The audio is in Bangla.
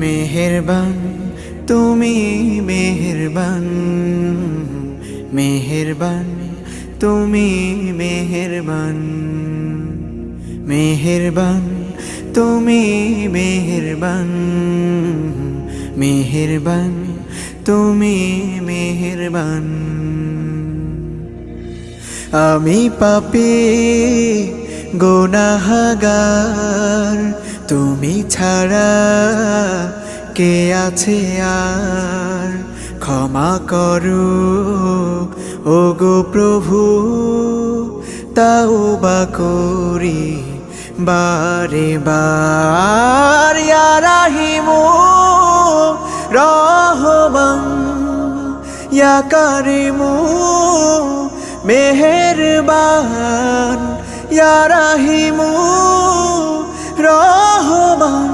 মেহেরবান তুমি মেহেরবান, মেহেরবান তুমি মেহেরবান, মেহেরবান তুমি মেহেরবান, মেহেরবান তুমি মেহেরবান। আমি পাপী গুনাহগার, তুমি ছাড়া কে আছে আর? ক্ষমা করো ওগো প্রভু, তাওবা করি বারে বার। ইয়া রাহিমু রহমান, ইয়া কারিমু মেহেরবান, ইয়া রাহিমু রহমান,